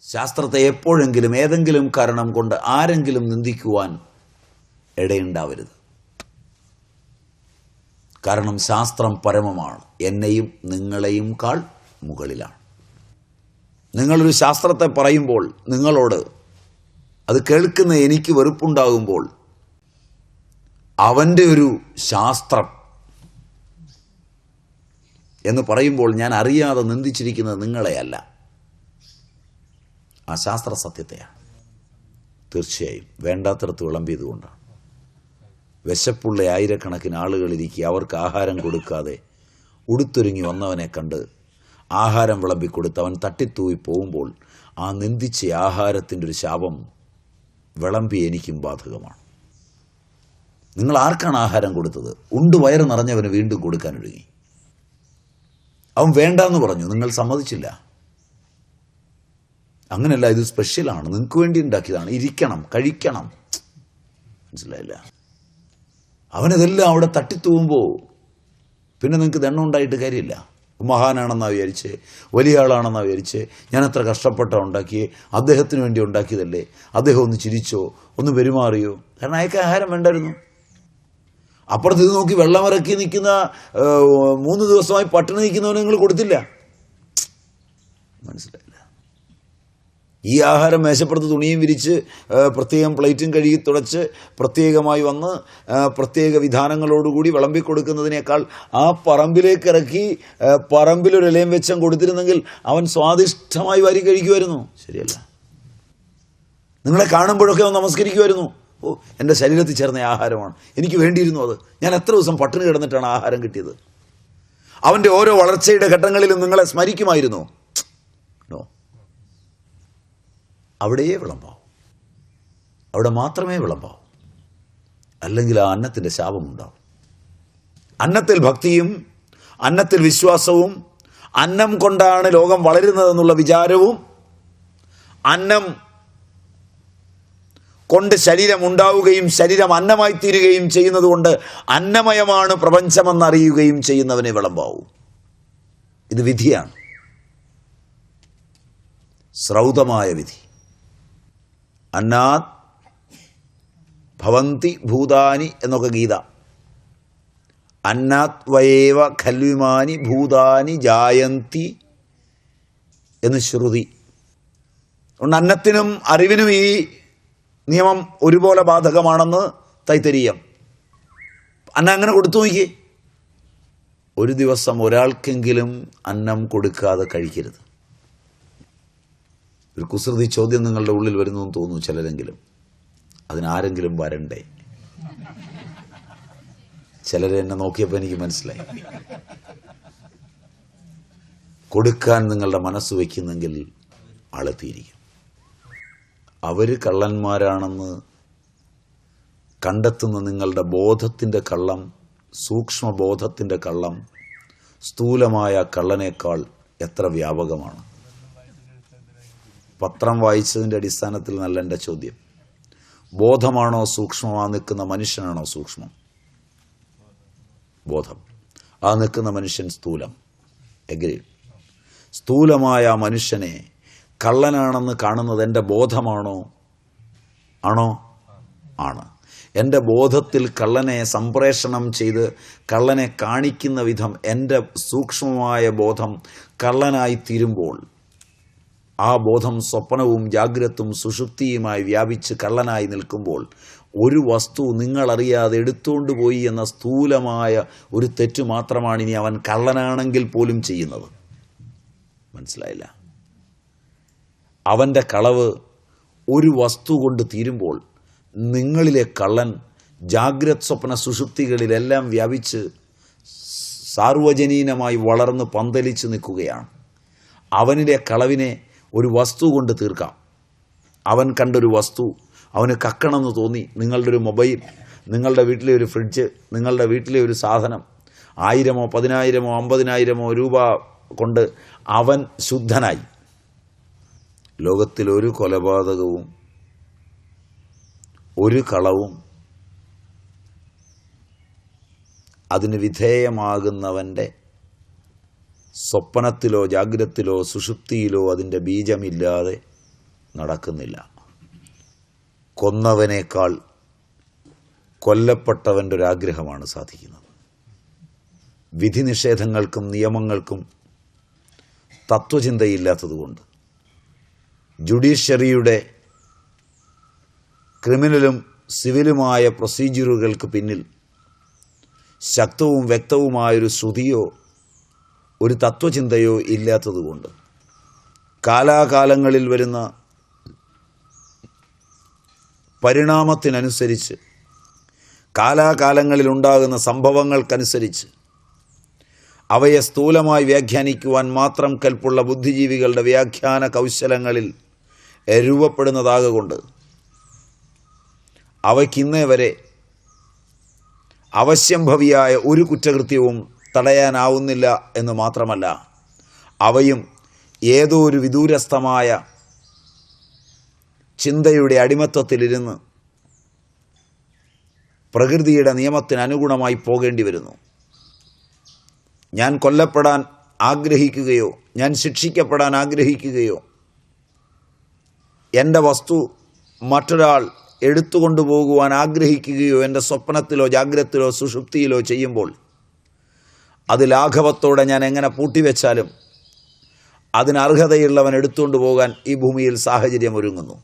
ശാസ്ത്രത്തെ എപ്പോഴെങ്കിലും ഏതെങ്കിലും കാരണം കൊണ്ട് ആരെങ്കിലും നിന്ദിക്കുവാൻ ഇടയുണ്ടാവരുത്. കാരണം ശാസ്ത്രം പരമമാണ്, എന്നെയും നിങ്ങളെയും കാൾ മുകളിലാണ്. നിങ്ങളൊരു ശാസ്ത്രത്തെ പറയുമ്പോൾ നിങ്ങളോട് അത് കേൾക്കുന്ന എനിക്ക് വെറുപ്പുണ്ടാകുമ്പോൾ അവൻ്റെ ഒരു ശാസ്ത്രം എന്ന് പറയുമ്പോൾ ഞാൻ അറിയാതെ നിന്ദിച്ചിരിക്കുന്നത് നിങ്ങളെയല്ല, ആ ശാസ്ത്ര സത്യത്തെയാണ്. തീർച്ചയായും വേണ്ടാത്തടത്ത് വിളമ്പിയതുകൊണ്ടാണ്. വിശപ്പുള്ള ആയിരക്കണക്കിന് ആളുകളിരിക്കെ അവർക്ക് ആഹാരം കൊടുക്കാതെ ഉടുത്തൊരുങ്ങി വന്നവനെ കണ്ട് ആഹാരം വിളമ്പിക്കൊടുത്ത് അവൻ തട്ടിത്തൂയി പോകുമ്പോൾ ആ നിന്ദിച്ച ആഹാരത്തിൻ്റെ ഒരു ശാപം വിളമ്പി എനിക്കും ബാധകമാണ്. നിങ്ങൾ ആർക്കാണ് ആഹാരം കൊടുത്തത്? ഉണ്ട് വയറ് നിറഞ്ഞവന് വീണ്ടും കൊടുക്കാനൊരുങ്ങി. അവൻ വേണ്ടാന്ന് പറഞ്ഞു, നിങ്ങൾ സമ്മതിച്ചില്ല. അങ്ങനെയല്ല, ഇത് സ്പെഷ്യലാണ്, നിങ്ങൾക്ക് വേണ്ടി ഉണ്ടാക്കിയതാണ്, ഇരിക്കണം, കഴിക്കണം. മനസ്സിലായില്ല? അവനതെല്ലാം അവിടെ തട്ടിത്തൂവുമ്പോൾ പിന്നെ നിങ്ങൾക്ക് ദണ്ണം ഉണ്ടായിട്ട് കാര്യമില്ല. മഹാനാണെന്നാ വിചാരിച്ച്, വലിയ ആളാണെന്നാ വിചാരിച്ച്, ഞാൻ അത്ര കഷ്ടപ്പെട്ട ഉണ്ടാക്കിയേ, അദ്ദേഹത്തിന് വേണ്ടി ഉണ്ടാക്കിയതല്ലേ, അദ്ദേഹം ഒന്ന് ചിരിച്ചോ, ഒന്ന് പെരുമാറിയോ? കാരണം അയാൾക്ക് ആഹാരം വേണ്ടായിരുന്നു. അപ്പുറത്ത് ഇത് നോക്കി വെള്ളമിറക്കി നിൽക്കുന്ന 3 ദിവസമായി പട്ടിണി നിൽക്കുന്നവന് നിങ്ങൾ കൊടുത്തില്ല. മനസ്സിലായില്ല? ഈ ആഹാരം മേശപ്പുറത്ത് തുണിയും വിരിച്ച് പ്രത്യേകം പ്ലേറ്റും കഴുകി തുടച്ച് പ്രത്യേകമായി വന്ന് പ്രത്യേക വിധാനങ്ങളോടുകൂടി വിളമ്പിക്കൊടുക്കുന്നതിനേക്കാൾ ആ പറമ്പിലേക്ക് ഇറക്കി പറമ്പിലൊരു ഇലയും വെച്ചം കൊടുത്തിരുന്നെങ്കിൽ അവൻ സ്വാദിഷ്ടമായി വാരി കഴിക്കുമായിരുന്നു. ശരിയല്ല? നിങ്ങളെ കാണുമ്പോഴൊക്കെ അവൻ നമസ്കരിക്കുമായിരുന്നു. ഓ, എൻ്റെ ശരീരത്തിൽ ചേർന്ന ആഹാരമാണ്, എനിക്ക് വേണ്ടിയിരുന്നു അത്, ഞാൻ എത്ര ദിവസം പട്ടിണി കിടന്നിട്ടാണ് ആഹാരം കിട്ടിയത്. അവൻ്റെ ഓരോ വളർച്ചയുടെ ഘട്ടങ്ങളിലും നിങ്ങളെ സ്മരിക്കുമായിരുന്നു. നോ, അവിടെയേ വിളമ്പാവും, അവിടെ മാത്രമേ വിളമ്പാവും. അല്ലെങ്കിൽ ആ അന്നത്തിൻ്റെ ശാപമുണ്ടാവും. അന്നത്തിൽ ഭക്തിയും അന്നത്തിൽ വിശ്വാസവും അന്നം കൊണ്ടാണ് ലോകം വളരുന്നതെന്നുള്ള വിചാരവും അന്നം കൊണ്ട് ശരീരം ഉണ്ടാവുകയും ശരീരം അന്നമായി തീരുകയും ചെയ്യുന്നത് കൊണ്ട് അന്നമയമാണ് പ്രപഞ്ചമെന്നറിയുകയും ചെയ്യുന്നവനെ വിളമ്പാവും. ഇത് വിധിയാണ്, ശ്രൗതമായ വിധി. അന്നാത് ഭവന്തി ഭൂതാനി എന്നൊക്കെ ഗീത. അന്നാത് വയേവ ഖൽവിമാനി ഭൂതാനി ജായന്തി എന്ന് ശ്രുതി. അതുകൊണ്ട് അന്നത്തിനും അറിവിനും ഈ നിയമം ഒരുപോലെ ബാധകമാണെന്ന് തൈത്തരീയം. അന്നം അങ്ങനെ കൊടുത്തു നോക്കിയേ. ഒരു ദിവസം ഒരാൾക്കെങ്കിലും അന്നം കൊടുക്കാതെ കഴിക്കരുത്. ഒരു കുസൃതി ചോദ്യം നിങ്ങളുടെ ഉള്ളിൽ വരുന്നു എന്ന് തോന്നുന്നു ചിലരെങ്കിലും. അതിനാരെങ്കിലും വരണ്ടേ? ചിലരെ എന്നെ നോക്കിയപ്പോൾ എനിക്ക് മനസ്സിലായി. കൊടുക്കാൻ നിങ്ങളുടെ മനസ്സ് വയ്ക്കുന്നെങ്കിൽ ആളെത്തിയിരിക്കും. അവർ കള്ളന്മാരാണെന്ന് കണ്ടെത്തുന്ന നിങ്ങളുടെ ബോധത്തിൻ്റെ കള്ളം, സൂക്ഷ്മബോധത്തിൻ്റെ കള്ളം സ്ഥൂലമായ കള്ളനേക്കാൾ എത്ര വ്യാപകമാണ്. പത്രം വായിച്ചതിൻ്റെ അടിസ്ഥാനത്തിൽ നല്ല എൻ്റെ ചോദ്യം, ബോധമാണോ സൂക്ഷ്മമാ നിൽക്കുന്ന മനുഷ്യനാണോ സൂക്ഷ്മം? ബോധം. ആ നിൽക്കുന്ന മനുഷ്യൻ സ്ഥൂലം. എഗ്രീഡ്. സ്ഥൂലമായ മനുഷ്യനെ കള്ളനാണെന്ന് കാണുന്നത് എൻ്റെ ബോധമാണോ? ആണോ? ആണ്. എൻ്റെ ബോധത്തിൽ കള്ളനെ സംപ്രേഷണം ചെയ്ത് കള്ളനെ കാണിക്കുന്ന വിധം എൻ്റെ സൂക്ഷ്മമായ ബോധം കള്ളനായി തീരുമ്പോൾ, ആ ബോധം സ്വപ്നവും ജാഗ്രതും സുഷുപ്തിയുമായി വ്യാപിച്ച് കള്ളനായി നിൽക്കുമ്പോൾ, ഒരു വസ്തു നിങ്ങളറിയാതെ എടുത്തുകൊണ്ട് പോയി എന്ന സ്ഥൂലമായ ഒരു തെറ്റ് മാത്രമാണ് ഇനി അവൻ കള്ളനാണെങ്കിൽ പോലും ചെയ്യുന്നത്. മനസ്സിലായില്ല? അവൻ്റെ കളവ് ഒരു വസ്തു കൊണ്ട് തീരുമ്പോൾ നിങ്ങളിലെ കള്ളൻ ജാഗ്രത് സ്വപ്ന സുഷുപ്തികളിലെല്ലാം വ്യാപിച്ച് സാർവജനീനമായി വളർന്ന് പന്തലിച്ച് നിൽക്കുകയാണ്. അവനിലെ കളവിനെ ഒരു വസ്തു കൊണ്ട് തീർക്കാം. അവൻ കണ്ടൊരു വസ്തു അവന് കക്കണമെന്ന് തോന്നി, നിങ്ങളുടെ ഒരു മൊബൈൽ, നിങ്ങളുടെ വീട്ടിലെ ഒരു ഫ്രിഡ്ജ്, നിങ്ങളുടെ വീട്ടിലെ ഒരു സാധനം 1000-ഓ 10,000-ഓ 50,000-ഓ രൂപ കൊണ്ട് അവൻ ശുദ്ധനായി. ലോകത്തിലൊരു കൊലപാതകവും ഒരു കളവും അതിന് വിധേയമാകുന്നവൻ്റെ സ്വപ്നത്തിലോ ജാഗ്രത്തിലോ സുഷുപ്തിയിലോ അതിൻ്റെ ബീജമില്ലാതെ നടക്കുന്നില്ല. കൊന്നവനേക്കാൾ കൊല്ലപ്പെട്ടവൻ്റെ ഒരാഗ്രഹമാണ് സാധിക്കുന്നത്. വിധി നിഷേധങ്ങൾക്കും നിയമങ്ങൾക്കും തത്വചിന്തയില്ലാത്തതുകൊണ്ട് ജുഡീഷ്യറിയുടെ ക്രിമിനലും സിവിലുമായ പ്രൊസീജിയറുകൾക്ക് പിന്നിൽ ശക്തവും വ്യക്തവുമായൊരു ശ്രുതിയോ ഒരു തത്വചിന്തയോ ഇല്ലാത്തതുകൊണ്ട് കാലാകാലങ്ങളിൽ വരുന്ന പരിണാമത്തിനനുസരിച്ച്, കാലാകാലങ്ങളിലുണ്ടാകുന്ന സംഭവങ്ങൾക്കനുസരിച്ച് അവയെ സ്ഥൂലമായി വ്യാഖ്യാനിക്കുവാൻ മാത്രം കൽപ്പുള്ള ബുദ്ധിജീവികളുടെ വ്യാഖ്യാന കൗശലങ്ങളിൽ രൂപപ്പെടുന്നതാകൊണ്ട് അവയ്ക്കിന്നേ വരെ അവശ്യംഭവിയായ ഒരു കുറ്റകൃത്യവും തടയാനാവുന്നില്ല എന്ന് മാത്രമല്ല, അവയും ഏതോ ഒരു വിദൂരസ്ഥമായ ചിന്തയുടെ അടിമത്തത്തിലിരുന്ന് പ്രകൃതിയുടെ നിയമത്തിന് അനുഗുണമായി പോകേണ്ടി വരുന്നു. ഞാൻ കൊല്ലപ്പെടാൻ ആഗ്രഹിക്കുകയോ ഞാൻ ശിക്ഷിക്കപ്പെടാൻ ആഗ്രഹിക്കുകയോ എൻ്റെ വസ്തു മറ്റൊരാൾ എടുത്തുകൊണ്ടുപോകുവാൻ ആഗ്രഹിക്കുകയോ എൻ്റെ സ്വപ്നത്തിലോ ജാഗ്രതത്തിലോ സുഷുപ്തിയിലോ ചെയ്യുമ്പോൾ അത് ലാഘവത്തോടെ ഞാൻ എങ്ങനെ പൂട്ടിവെച്ചാലും അതിന് അർഹതയുള്ളവൻ എടുത്തുകൊണ്ടു പോകാൻ ഈ ഭൂമിയിൽ സാഹചര്യം ഒരുങ്ങുന്നു.